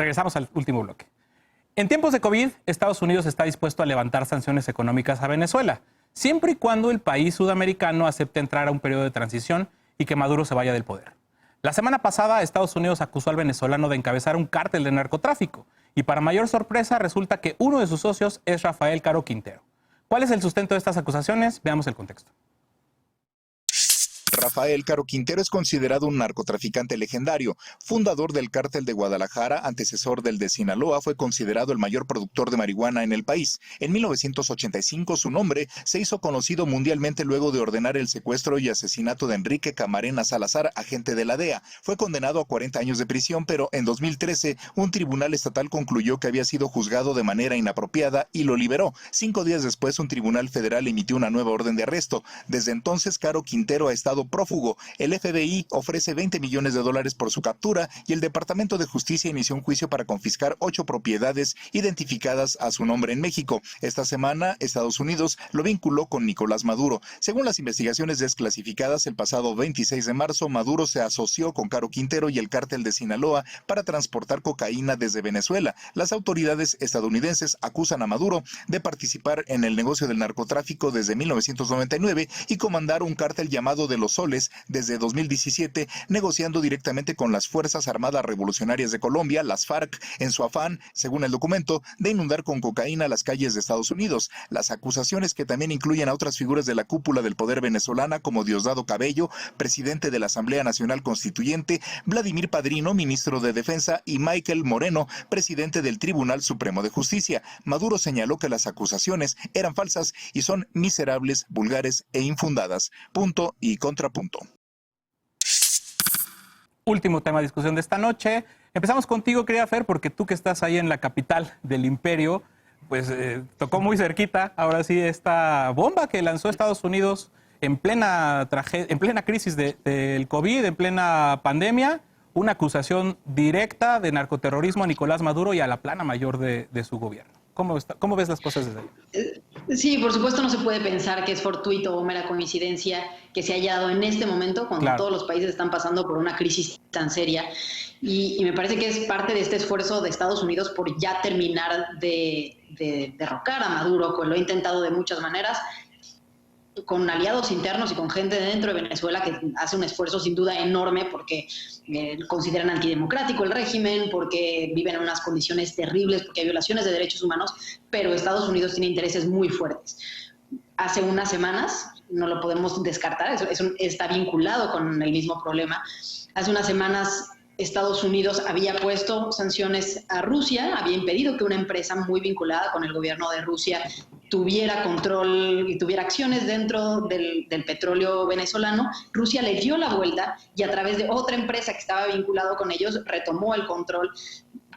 Regresamos al último bloque. En tiempos de COVID, Estados Unidos está dispuesto a levantar sanciones económicas a Venezuela, siempre y cuando el país sudamericano acepte entrar a un periodo de transición y que Maduro se vaya del poder. La semana pasada, Estados Unidos acusó al venezolano de encabezar un cártel de narcotráfico y para mayor sorpresa resulta que uno de sus socios es Rafael Caro Quintero. ¿Cuál es el sustento de estas acusaciones? Veamos el contexto. Rafael Caro Quintero es considerado un narcotraficante legendario, fundador del Cártel de Guadalajara, antecesor del de Sinaloa, fue considerado el mayor productor de marihuana en el país. En 1985 su nombre se hizo conocido mundialmente luego de ordenar el secuestro y asesinato de Enrique Camarena Salazar, agente de la DEA. Fue condenado a 40 años de prisión, pero en 2013 un tribunal estatal concluyó que había sido juzgado de manera inapropiada y lo liberó. 5 días después un tribunal federal emitió una nueva orden de arresto. Desde entonces Caro Quintero ha estado prófugo. El FBI ofrece $20 millones por su captura y el Departamento de Justicia inició un juicio para confiscar 8 propiedades identificadas a su nombre en México. Esta semana, Estados Unidos lo vinculó con Nicolás Maduro. Según las investigaciones desclasificadas, el pasado 26 de marzo, Maduro se asoció con Caro Quintero y el Cártel de Sinaloa para transportar cocaína desde Venezuela. Las autoridades estadounidenses acusan a Maduro de participar en el negocio del narcotráfico desde 1999 y comandar un cártel llamado de los Soles desde 2017, negociando directamente con las Fuerzas Armadas Revolucionarias de Colombia, las FARC, en su afán, según el documento, de inundar con cocaína las calles de Estados Unidos. Las acusaciones, que también incluyen a otras figuras de la cúpula del poder venezolana como Diosdado Cabello, presidente de la Asamblea Nacional Constituyente, Vladimir Padrino, ministro de Defensa, y Michael Moreno, presidente del Tribunal Supremo de Justicia. Maduro señaló que las acusaciones eran falsas y son miserables, vulgares e infundadas. Punto y contrapunto. Último tema de discusión de esta noche. Empezamos contigo, querida Fer, porque tú que estás ahí en la capital del imperio, pues tocó muy cerquita, ahora sí, esta bomba que lanzó Estados Unidos en plena crisis del COVID, en plena pandemia, una acusación directa de narcoterrorismo a Nicolás Maduro y a la plana mayor de su gobierno. ¿Cómo ves las cosas desde ahí? Sí, por supuesto no se puede pensar que es fortuito o mera coincidencia que se haya dado en este momento cuando todos los países están pasando por una crisis tan seria y me parece que es parte de este esfuerzo de Estados Unidos por ya terminar de derrocar a Maduro, pues lo ha intentado de muchas maneras, con aliados internos y con gente dentro de Venezuela que hace un esfuerzo sin duda enorme porque consideran antidemocrático el régimen, porque viven en unas condiciones terribles, porque hay violaciones de derechos humanos, pero Estados Unidos tiene intereses muy fuertes. Hace unas semanas, no lo podemos descartar, eso está vinculado con el mismo problema, hace unas semanas Estados Unidos había puesto sanciones a Rusia, había impedido que una empresa muy vinculada con el gobierno de Rusia tuviera control y tuviera acciones dentro del petróleo venezolano. Rusia le dio la vuelta y a través de otra empresa que estaba vinculado con ellos retomó el control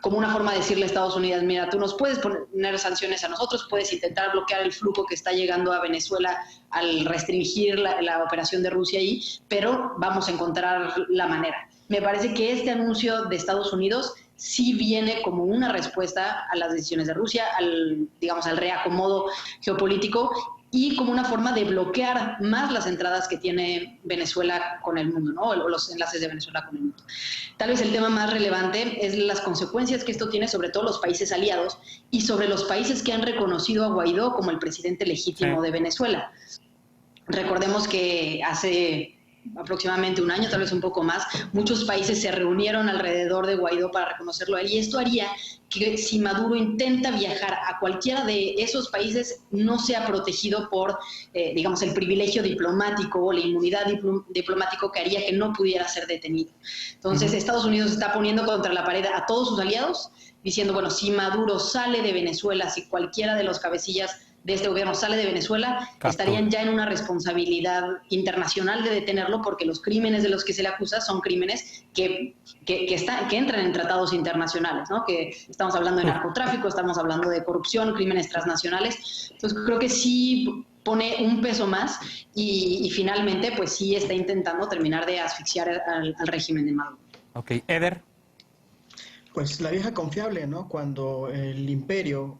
como una forma de decirle a Estados Unidos, mira, tú nos puedes poner sanciones a nosotros, puedes intentar bloquear el flujo que está llegando a Venezuela al restringir la operación de Rusia ahí, pero vamos a encontrar la manera. Me parece que este anuncio de Estados Unidos sí viene como una respuesta a las decisiones de Rusia, al reacomodo geopolítico y como una forma de bloquear más las entradas que tiene Venezuela con el mundo, ¿no? O los enlaces de Venezuela con el mundo. Tal vez el tema más relevante es las consecuencias que esto tiene sobre todos los países aliados y sobre los países que han reconocido a Guaidó como el presidente legítimo de Venezuela. Recordemos que hace aproximadamente un año, tal vez un poco más, muchos países se reunieron alrededor de Guaidó para reconocerlo a él, y esto haría que si Maduro intenta viajar a cualquiera de esos países no sea protegido por, el privilegio diplomático o la inmunidad diplomático que haría que no pudiera ser detenido. Entonces, Estados Unidos está poniendo contra la pared a todos sus aliados, diciendo, bueno, si Maduro sale de Venezuela, si cualquiera de los cabecillas de este gobierno sale de Venezuela, estarían ya en una responsabilidad internacional de detenerlo, porque los crímenes de los que se le acusa son crímenes que entran en tratados internacionales, ¿no? Que estamos hablando de narcotráfico, estamos hablando de corrupción, crímenes transnacionales. Entonces creo que sí pone un peso más y finalmente pues sí está intentando terminar de asfixiar al régimen de Maduro. Ok, Eder. Pues la vieja confiable, ¿no? Cuando el imperio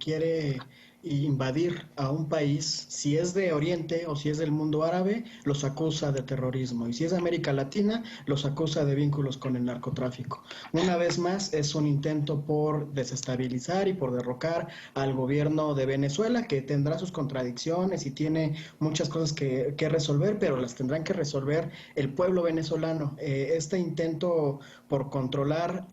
quiere invadir a un país, si es de Oriente o si es del mundo árabe, los acusa de terrorismo. Y si es de América Latina, los acusa de vínculos con el narcotráfico. Una vez más, es un intento por desestabilizar y por derrocar al gobierno de Venezuela, que tendrá sus contradicciones y tiene muchas cosas que resolver, pero las tendrán que resolver el pueblo venezolano. Este intento por controlar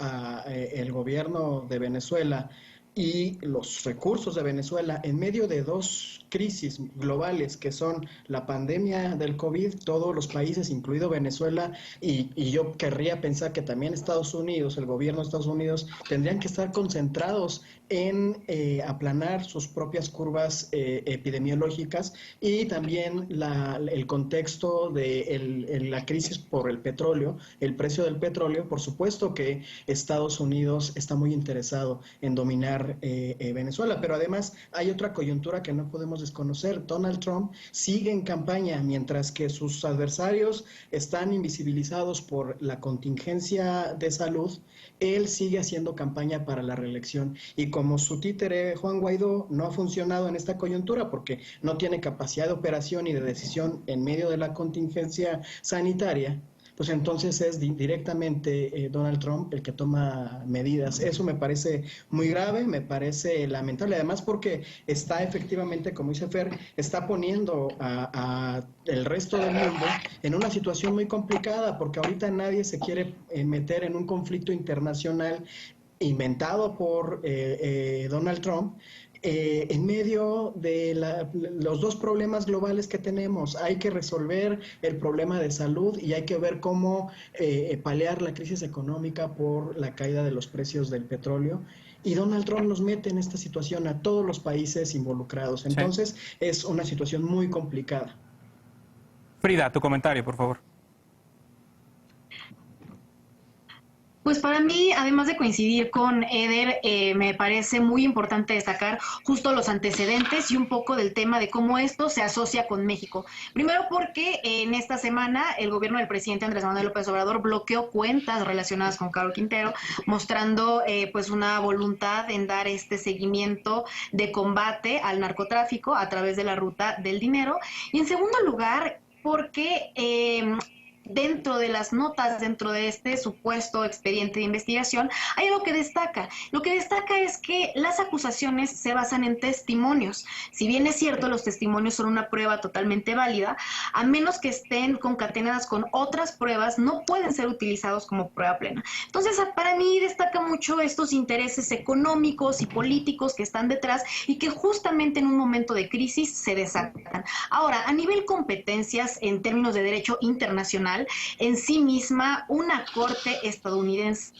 el gobierno de Venezuela y los recursos de Venezuela en medio de dos crisis globales que son la pandemia del COVID, todos los países, incluido Venezuela, y yo querría pensar que también Estados Unidos, el gobierno de Estados Unidos, tendrían que estar concentrados en aplanar sus propias curvas epidemiológicas y también el contexto de la crisis por el petróleo, el precio del petróleo. Por supuesto que Estados Unidos está muy interesado en dominar Venezuela, pero además hay otra coyuntura que no podemos desconocer. Donald Trump sigue en campaña mientras que sus adversarios están invisibilizados por la contingencia de salud. Él sigue haciendo campaña para la reelección y como su títere Juan Guaidó no ha funcionado en esta coyuntura porque no tiene capacidad de operación y de decisión en medio de la contingencia sanitaria, pues entonces es directamente Donald Trump el que toma medidas. Eso me parece muy grave, me parece lamentable, además porque está efectivamente, como dice Fer, está poniendo a el resto del mundo en una situación muy complicada, porque ahorita nadie se quiere meter en un conflicto internacional inventado por Donald Trump, en medio de los dos problemas globales que tenemos. Hay que resolver el problema de salud y hay que ver cómo paliar la crisis económica por la caída de los precios del petróleo. Y Donald Trump nos mete en esta situación a todos los países involucrados. Entonces, sí, es una situación muy complicada. Frida, tu comentario, por favor. Pues para mí, además de coincidir con Eder, me parece muy importante destacar justo los antecedentes y un poco del tema de cómo esto se asocia con México. Primero porque en esta semana el gobierno del presidente Andrés Manuel López Obrador bloqueó cuentas relacionadas con Caro Quintero, mostrando pues una voluntad en dar este seguimiento de combate al narcotráfico a través de la ruta del dinero. Y en segundo lugar, porque dentro de las notas, dentro de este supuesto expediente de investigación, hay algo que destaca. Lo que destaca es que las acusaciones se basan en testimonios. Si bien es cierto, los testimonios son una prueba totalmente válida, a menos que estén concatenadas con otras pruebas, no pueden ser utilizados como prueba plena. Entonces, para mí destaca mucho estos intereses económicos y políticos que están detrás y que justamente en un momento de crisis se desatan. Ahora, a nivel competencias en términos de derecho internacional, en sí misma, una corte estadounidense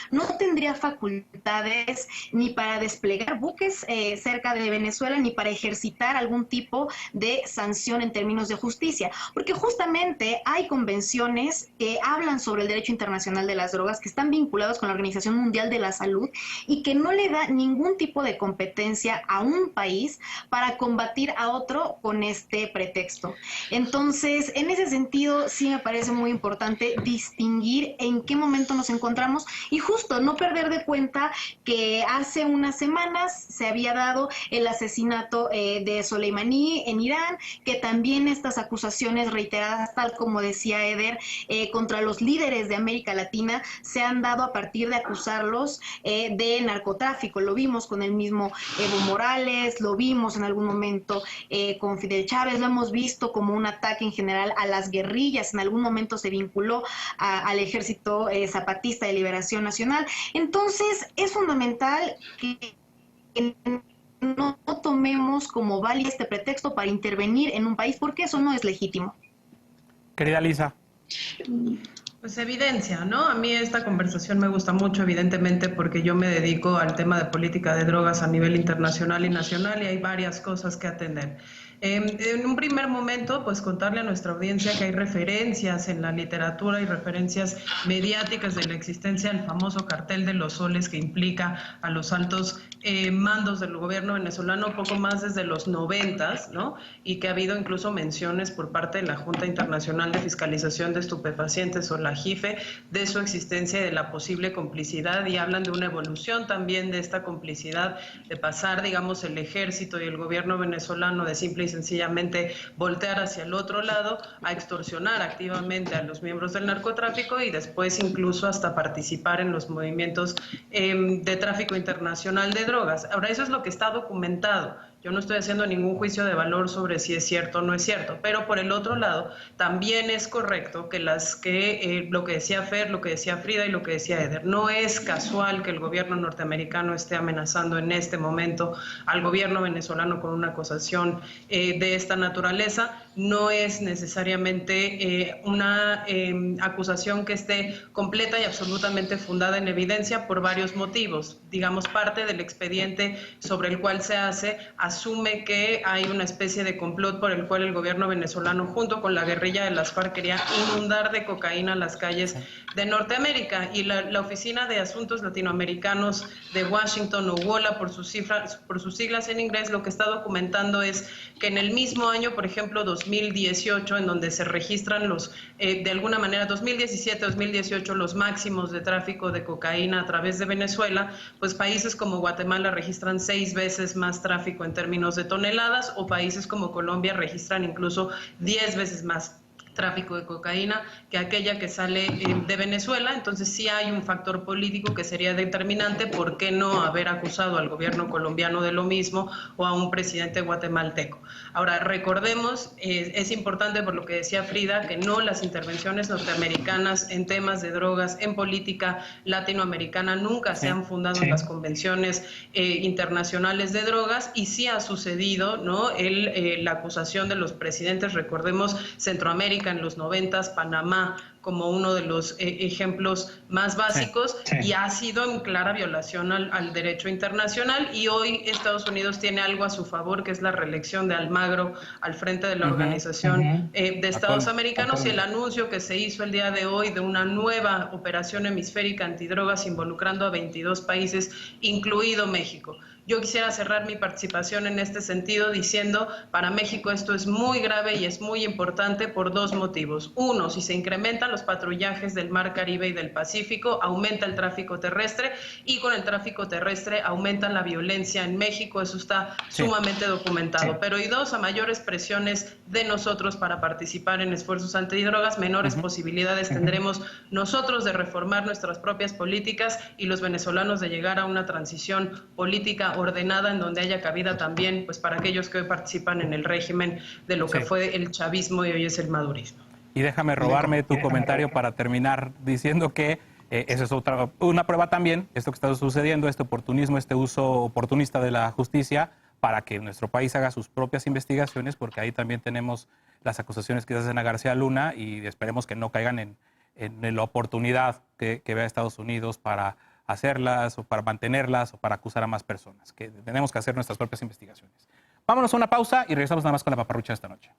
no tendría facultades ni para desplegar buques cerca de Venezuela, ni para ejercitar algún tipo de sanción en términos de justicia, porque justamente hay convenciones que hablan sobre el derecho internacional de las drogas, que están vinculados con la Organización Mundial de la Salud y que no le da ningún tipo de competencia a un país para combatir a otro con este pretexto. Entonces, en ese sentido, sí me parece muy importante distinguir en qué momento nos encontramos y justo no perder de cuenta que hace unas semanas se había dado el asesinato de Soleimani en Irán, que también estas acusaciones reiteradas, tal como decía Eder, contra los líderes de América Latina se han dado a partir de acusarlos de narcotráfico. Lo vimos con el mismo Evo Morales, lo vimos en algún momento con Fidel Chávez, lo hemos visto como un ataque en general a las guerrillas, en algún momento se vinculó al Ejército Zapatista de Liberación Nacional. Entonces es fundamental que no tomemos como válido este pretexto para intervenir en un país, porque eso no es legítimo. Querida Lisa. Pues evidencia, ¿no? A mí esta conversación me gusta mucho, evidentemente, porque yo me dedico al tema de política de drogas a nivel internacional y nacional y hay varias cosas que atender. En un primer momento, pues contarle a nuestra audiencia que hay referencias en la literatura y referencias mediáticas de la existencia del famoso cartel de los soles que implica a los altos mandos del gobierno venezolano poco más desde los 90s, ¿no? Y que ha habido incluso menciones por parte de la Junta Internacional de Fiscalización de Estupefacientes o la JIFE, de su existencia y de la posible complicidad, y hablan de una evolución también de esta complicidad, de pasar, digamos, el ejército y el gobierno venezolano de simple y sencillamente voltear hacia el otro lado a extorsionar activamente a los miembros del narcotráfico y después incluso hasta participar en los movimientos de tráfico internacional de drogas. Ahora, eso es lo que está documentado. Yo no estoy haciendo ningún juicio de valor sobre si es cierto o no es cierto, pero por el otro lado, también es correcto que lo que decía Fer, lo que decía Frida y lo que decía Eder, no es casual que el gobierno norteamericano esté amenazando en este momento al gobierno venezolano con una acusación de esta naturaleza. No es necesariamente una acusación que esté completa y absolutamente fundada en evidencia por varios motivos. Digamos, parte del expediente sobre el cual se hace asume que hay una especie de complot por el cual el gobierno venezolano junto con la guerrilla de las FARC quería inundar de cocaína las calles de Norteamérica, y la Oficina de Asuntos Latinoamericanos de Washington, o WOLA por sus siglas en inglés, lo que está documentando es que en el mismo año, por ejemplo 2018, en donde se registran de alguna manera 2017-2018 los máximos de tráfico de cocaína a través de Venezuela, pues países como Guatemala registran 6 veces más tráfico en términos de toneladas, o países como Colombia registran incluso 10 veces más tráfico de cocaína que aquella que sale de Venezuela. Entonces sí hay un factor político que sería determinante. ¿Por qué no haber acusado al gobierno colombiano de lo mismo o a un presidente guatemalteco? Ahora, recordemos, es importante por lo que decía Frida, que no, las intervenciones norteamericanas en temas de drogas, en política latinoamericana, nunca se han fundado en las convenciones internacionales de drogas, y sí ha sucedido, ¿no? La acusación de los presidentes, recordemos Centroamérica en los 90, Panamá como uno de los ejemplos más básicos, y ha sido en clara violación al derecho internacional, y hoy Estados Unidos tiene algo a su favor, que es la reelección de Almagro al frente de la Organización de Estados Americanos, y el anuncio que se hizo el día de hoy de una nueva operación hemisférica antidrogas involucrando a 22 países, incluido México. Yo quisiera cerrar mi participación en este sentido diciendo, para México esto es muy grave y es muy importante por 2 motivos. Uno, si se incrementan los patrullajes del Mar Caribe y del Pacífico, aumenta el tráfico terrestre, y con el tráfico terrestre aumenta la violencia en México. Eso está sumamente documentado. Pero y 2, a mayores presiones de nosotros para participar en esfuerzos antidrogas, menores posibilidades tendremos nosotros de reformar nuestras propias políticas y los venezolanos de llegar a una transición política ordenada en donde haya cabida también, pues, para aquellos que hoy participan en el régimen de lo que fue el chavismo y hoy es el madurismo. Y déjame robarme tu comentario para terminar diciendo que eso es una prueba también, esto que está sucediendo, este oportunismo, este uso oportunista de la justicia para que nuestro país haga sus propias investigaciones, porque ahí también tenemos las acusaciones que se hacen a García Luna, y esperemos que no caigan en la oportunidad que vea Estados Unidos para hacerlas o para mantenerlas o para acusar a más personas, que tenemos que hacer nuestras propias investigaciones. Vámonos a una pausa y regresamos nada más con la paparrucha de esta noche.